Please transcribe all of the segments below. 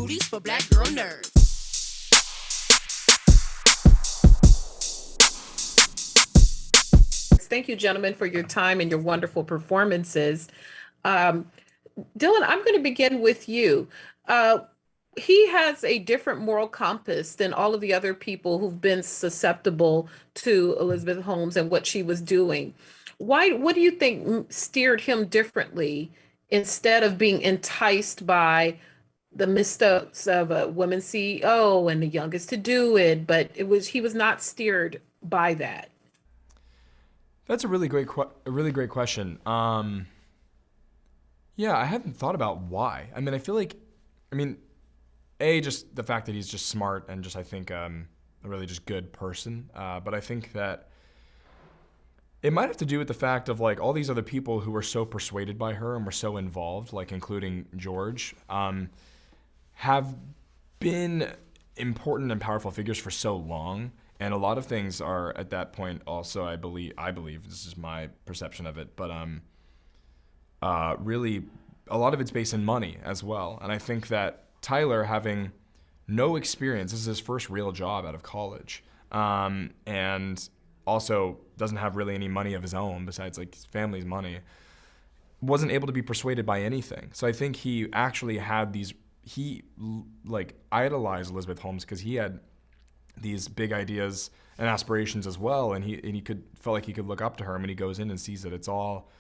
Fuisz for Black Girl Nerds. Thank you, gentlemen, for your time and your wonderful performances. Um, Dylan, I'm going to begin with you. Uh, he has a different moral compass than all of the other people who've been susceptible to Elizabeth Holmes and what she was doing. Why? What do you think steered him differently instead of being enticed by the missteps of a woman CEO and the youngest to do it? But he was not steered by that. That's a really great question. Yeah, I hadn't thought about why. I mean, I feel like, I mean, just the fact that he's just smart and just, I think, a really just good person. But I think that it might have to do with the fact of like all these other people who were so persuaded by her and were so involved, like including George, have been important and powerful figures for so long. And a lot of things are at that point also, I believe, this is my perception of it, but really a lot of it's based in money as well. And I think that Tyler, having no experience, this is his first real job out of college, and also doesn't have really any money of his own besides like his family's money, wasn't able to be persuaded by anything. So I think he actually had he like idolized Elizabeth Holmes because he had these big ideas and aspirations as well, and he felt like he could look up to her. And when he goes in and sees that it's all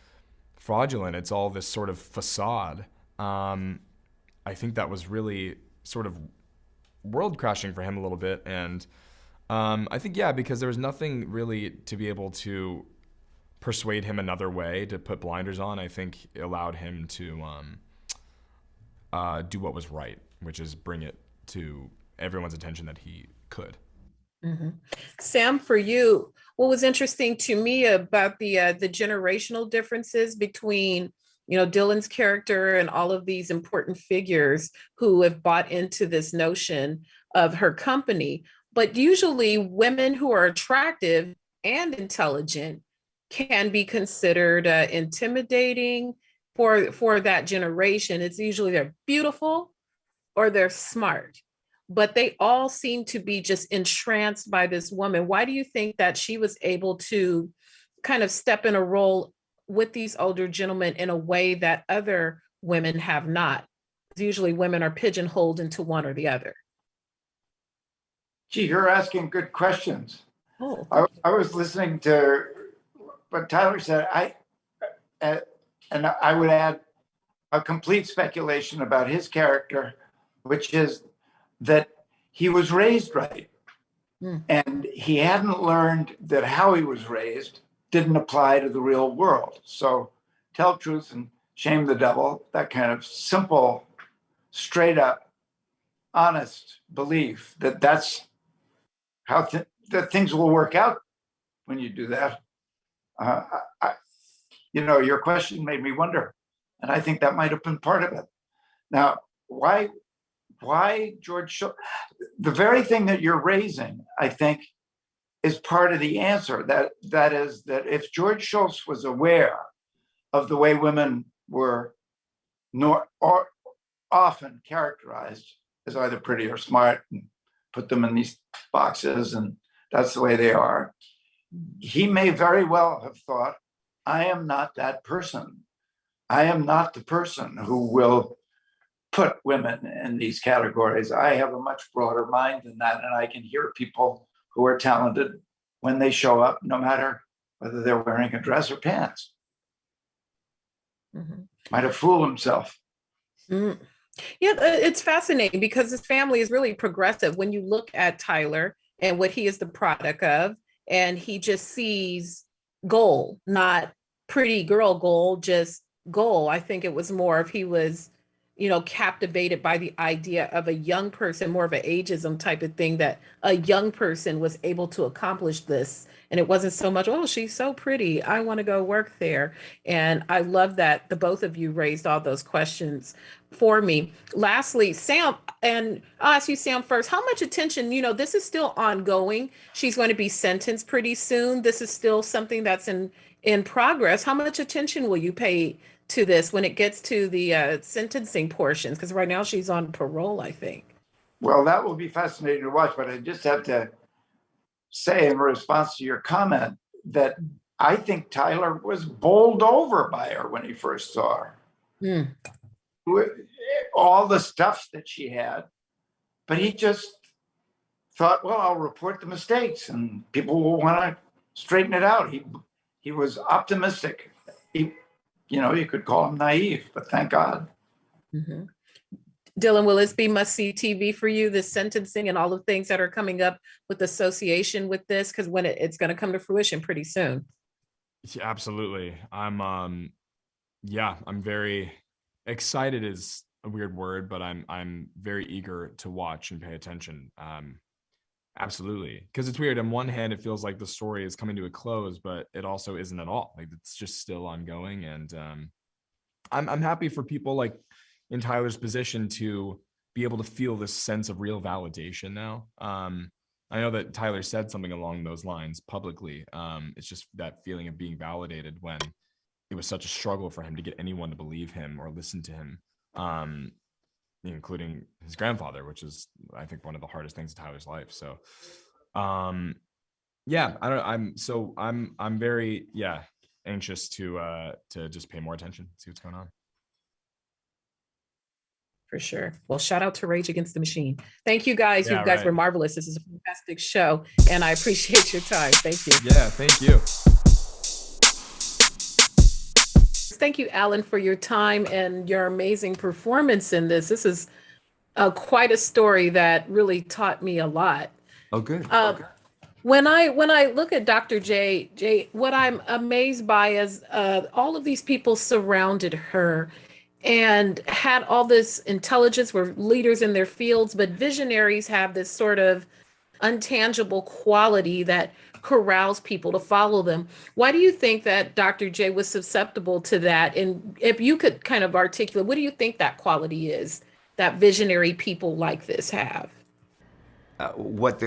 fraudulent, it's all this sort of facade, I think that was really sort of world crashing for him a little bit. And I think, yeah, because there was nothing really to be able to persuade him another way, to put blinders on. I think it allowed him to do what was right, which is bring it to everyone's attention that he could. Mm-hmm. Sam, for you, what was interesting to me about the generational differences between, Dylan's character and all of these important figures who have bought into this notion of her company, but usually women who are attractive and intelligent can be considered intimidating for that generation. It's usually they're beautiful or they're smart, but they all seem to be just entranced by this woman. Why do you think that she was able to kind of step in a role with these older gentlemen in a way that other women have not? Usually women are pigeonholed into one or the other. Gee, you're asking good questions. Oh. I was listening to what Tyler said. And I would add a complete speculation about his character, which is that he was raised right. And he hadn't learned that how he was raised didn't apply to the real world. So tell truth and shame the devil, that kind of simple, straight up, honest belief that that's how that things will work out when you do that. Your question made me wonder, and I think that might have been part of it. Now, why George Shultz? The very thing that you're raising, I think, is part of the answer. That is that if George Shultz was aware of the way women were or often characterized as either pretty or smart, and put them in these boxes, and that's the way they are, he may very well have thought, I am not that person. I am not the person who will put women in these categories. I have a much broader mind than that, and I can hear people who are talented when they show up, no matter whether they're wearing a dress or pants. Mm-hmm. Might have fooled himself. Mm. Yeah, it's fascinating because his family is really progressive. When you look at Tyler and what he is the product of, and he just sees goal, not pretty girl goal, just goal. I think it was more if he was, captivated by the idea of a young person, more of an ageism type of thing, that a young person was able to accomplish this. And it wasn't so much, oh, she's so pretty, I want to go work there. And I love that the both of you raised all those questions for me. Lastly, Sam, and I'll ask you, Sam, first, how much attention, this is still ongoing. She's going to be sentenced pretty soon. This is still something that's in in progress, how much attention will you pay to this when it gets to the sentencing portions? Because right now she's on parole, I think. Well, that will be fascinating to watch, but I just have to say in response to your comment that I think Tyler was bowled over by her when he first saw her. Mm. All the stuff that she had, but he just thought, well, I'll report the mistakes and people will want to straighten it out. He was optimistic. You could call him naive, but thank God. Mm-hmm. Dylan, will this be must-see TV for you, this sentencing and all the things that are coming up with association with this? Because when it's going to come to fruition pretty soon. Yeah, absolutely. I'm very excited is a weird word, but I'm very eager to watch and pay attention. Absolutely. Because it's weird. On one hand, it feels like the story is coming to a close, but it also isn't at all. Like it's just still ongoing. And I'm happy for people like in Tyler's position to be able to feel this sense of real validation now. I know that Tyler said something along those lines publicly. It's just that feeling of being validated when it was such a struggle for him to get anyone to believe him or listen to him, including his grandfather, which is, I think, one of the hardest things in Tyler's life. So, I'm very anxious to just pay more attention, see what's going on. For sure. Well, shout out to Rage Against the Machine. Thank you guys. You guys were marvelous. This is a fantastic show, and I appreciate your time. Thank you. Yeah, thank you. Thank you, Alan, for your time and your amazing performance in this. This is quite a story that really taught me a lot. Oh, good. When I look at Dr. J, what I'm amazed by is all of these people surrounded her and had all this intelligence, were leaders in their fields, but visionaries have this sort of untangible quality that corrals people to follow them. Why do you think that Dr. J was susceptible to that? And if you could kind of articulate, what do you think that quality is that visionary people like this have? What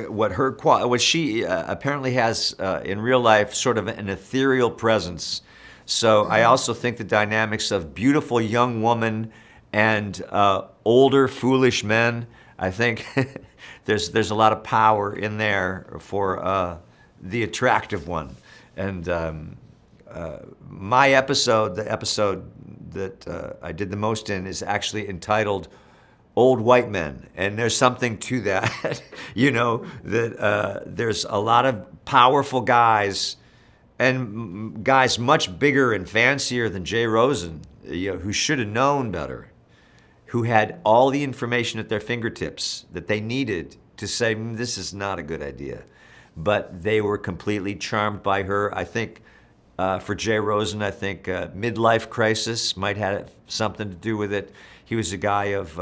she apparently has in real life, sort of an ethereal presence. So I also think the dynamics of beautiful young woman and older foolish men. I think there's a lot of power in there for the attractive one. And my episode, the episode that I did the most in, is actually entitled Old White Men. And there's something to that, that there's a lot of powerful guys, and guys much bigger and fancier than Jay Rosan, who should have known better, who had all the information at their fingertips that they needed to say, this is not a good idea. But they were completely charmed by her. I think for Jay Rosan, I think midlife crisis might have something to do with it. He was a guy of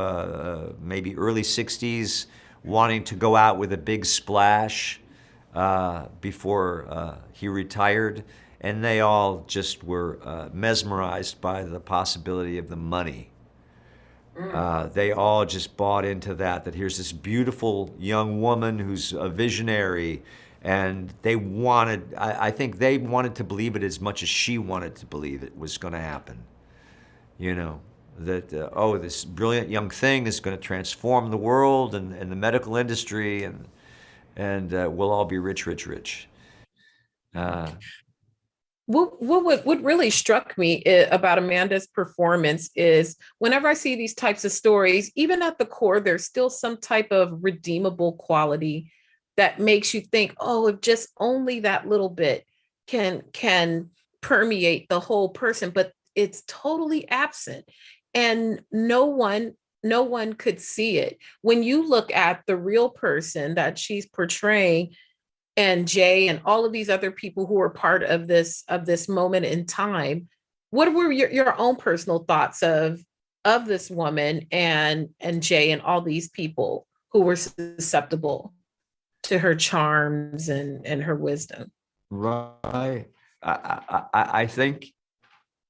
maybe early 60s, wanting to go out with a big splash before he retired. And they all just were mesmerized by the possibility of the money. They all just bought into that here's this beautiful young woman who's a visionary, and I think they wanted to believe it as much as she wanted to believe it was going to happen. That, this brilliant young thing is going to transform the world and the medical industry, and we'll all be rich, rich, rich. What really struck me about Amanda's performance is whenever I see these types of stories, even at the core, there's still some type of redeemable quality that makes you think, if just only that little bit can permeate the whole person, but it's totally absent. And no one could see it. When you look at the real person that she's portraying, and Jay and all of these other people who are part of this moment in time, what were your own personal thoughts of this woman and Jay and all these people who were susceptible to her charms and her wisdom? Right. I think,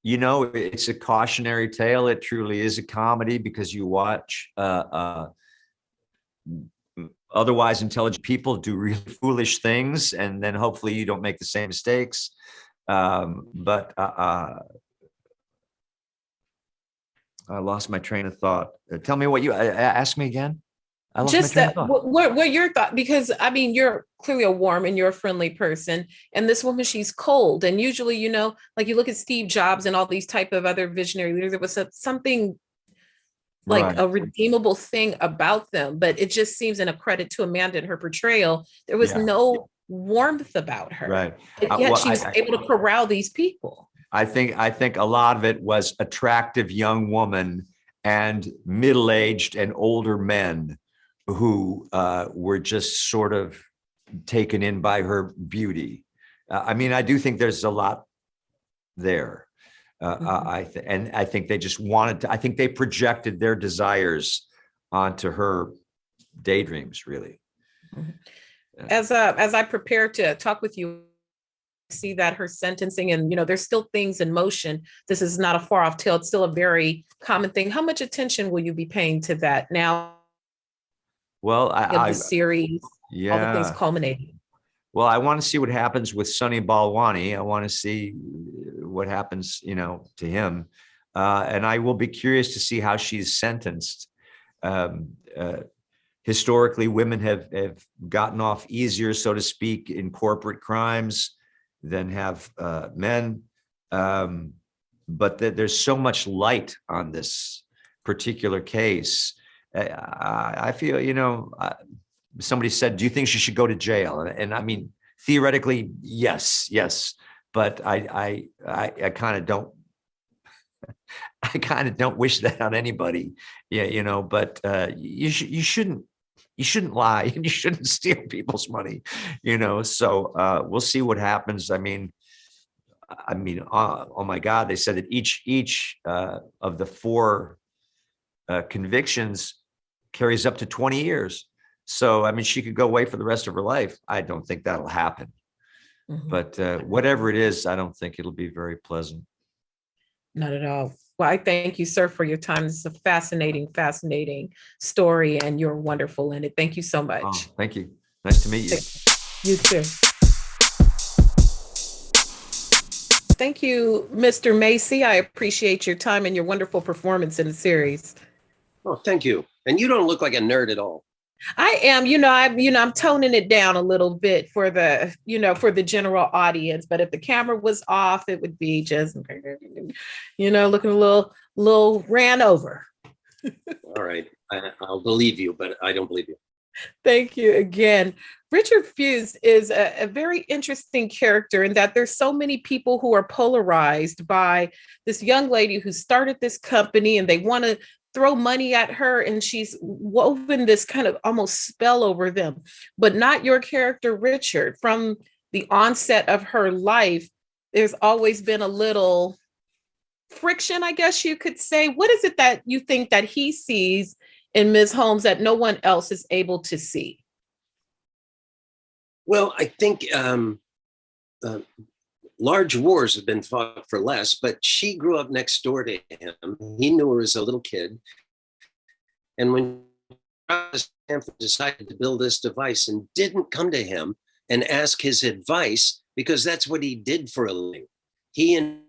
it's a cautionary tale. It truly is a comedy, because you watch otherwise intelligent people do really foolish things, and then hopefully you don't make the same mistakes. But I lost my train of thought. Tell me what you asked me again. I lost my Just train of that, thought. what your thought? Because I mean, you're clearly a warm and you're a friendly person, and this woman, she's cold. And usually, like you look at Steve Jobs and all these type of other visionary leaders, there was something like Right. a redeemable thing about them, but it just seems, in a credit to Amanda and her portrayal, there was Yeah. no warmth about her. Right. And yet Well, she was able to corral these people. I think a lot of it was attractive young woman and middle-aged and older men who were just sort of taken in by her beauty. I mean, I do think there's a lot there. And I think they just wanted to. I think they projected their desires onto her daydreams, really. As I prepare to talk with you, see that her sentencing, and there's still things in motion. This is not a far off tale. It's still a very common thing. How much attention will you be paying to that now? Well, The series, all the things yeah. culminating. Well, I want to see what happens with Sunny Balwani. I want to see what happens, to him, and I will be curious to see how she's sentenced. Historically, women have gotten off easier, so to speak, in corporate crimes than have men. But there's so much light on this particular case. I feel, somebody said, "Do you think she should go to jail?" And I mean, theoretically, yes. But I kind of don't. I kind of don't wish that on anybody. Yeah, But you shouldn't lie, and you shouldn't steal people's money. So we'll see what happens. I mean, oh my God, they said that each of the 4 convictions carries up to 20 years. So, I mean, she could go away for the rest of her life. I don't think that'll happen. But whatever it is, I don't think it'll be very pleasant. Not at all. Well, I thank you, sir, for your time. This is a fascinating story, and you're wonderful in it. Thank you so much. Oh, thank you. Nice to meet you. You too. Thank you, Mr. Macy. I appreciate your time and your wonderful performance in the series. Oh, thank you. And you don't look like a nerd at all. I am, I'm toning it down a little bit for the general audience. But if the camera was off, it would be just, looking a little ran over. All right. I'll believe you, but I don't believe you. Thank you again. Richard Fuisz is a very interesting character in that there's so many people who are polarized by this young lady who started this company, and they want to throw money at her, and she's woven this kind of almost spell over them. But not your character, Richard. From the onset of her life, there's always been a little friction, I guess you could say. What is it that you think that he sees in Ms. Holmes that no one else is able to see? Well, I think large wars have been fought for less, but she grew up next door to him. He knew her as a little kid. And when Stanford decided to build this device and didn't come to him and ask his advice, because that's what he did for a living. He invented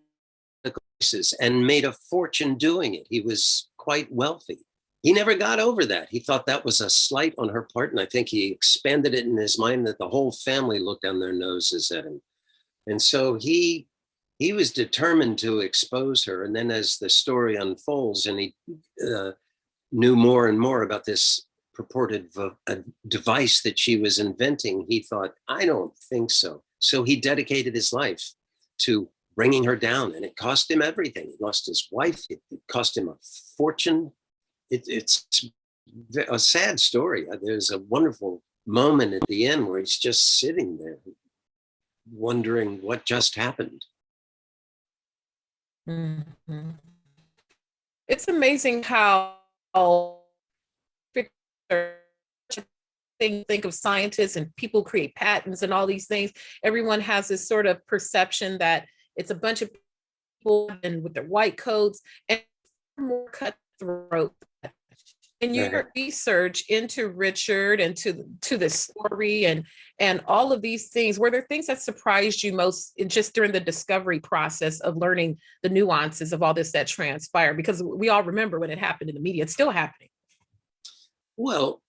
devices and made a fortune doing it. He was quite wealthy. He never got over that. He thought that was a slight on her part. And I think he expanded it in his mind that the whole family looked down their noses at him. And so he was determined to expose her. And then as the story unfolds and he knew more and more about this purported device that she was inventing, he thought, I don't think so. So he dedicated his life to bringing her down, and it cost him everything. He lost his wife. It cost him a fortune. It's a sad story. There's a wonderful moment at the end where he's just sitting there wondering what just happened. Mm-hmm. It's amazing how think of scientists and people create patents and all these things. Everyone has this sort of perception that it's a bunch of people and with their white coats, and more cutthroat in your research into Richard and to the story and all of these things, were there things that surprised you most just during the discovery process of learning the nuances of all this that transpired? Because we all remember when it happened in the media, it's still happening. Well,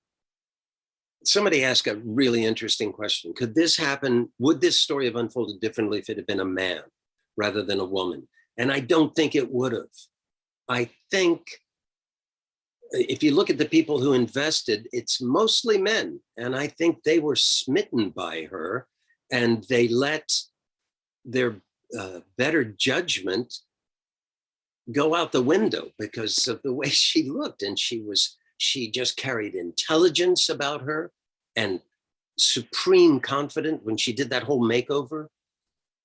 somebody asked a really interesting question. Could this happen? Would this story have unfolded differently if it had been a man rather than a woman? And I don't think it would have. I think if you look at the people who invested, it's mostly men. And I think they were smitten by her and they let their better judgment go out the window because of the way she looked. And she just carried intelligence about her and supreme confidence when she did that whole makeover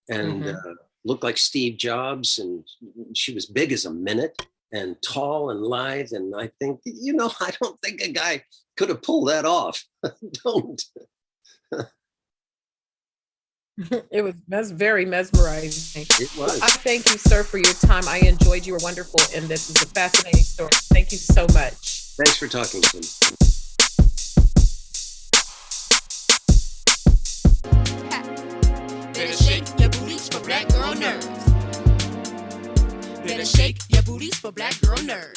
and looked like Steve Jobs. And she was big as a minute and tall and lithe. And I think, I don't think a guy could have pulled that off. Don't. That's very mesmerizing. It was. I thank you, sir, for your time. I enjoyed you. Were wonderful. And this is a fascinating story. Thank you so much. Thanks for talking to me. Better shake your booties for black girl nerves. Better shake your booties for black girl nerves.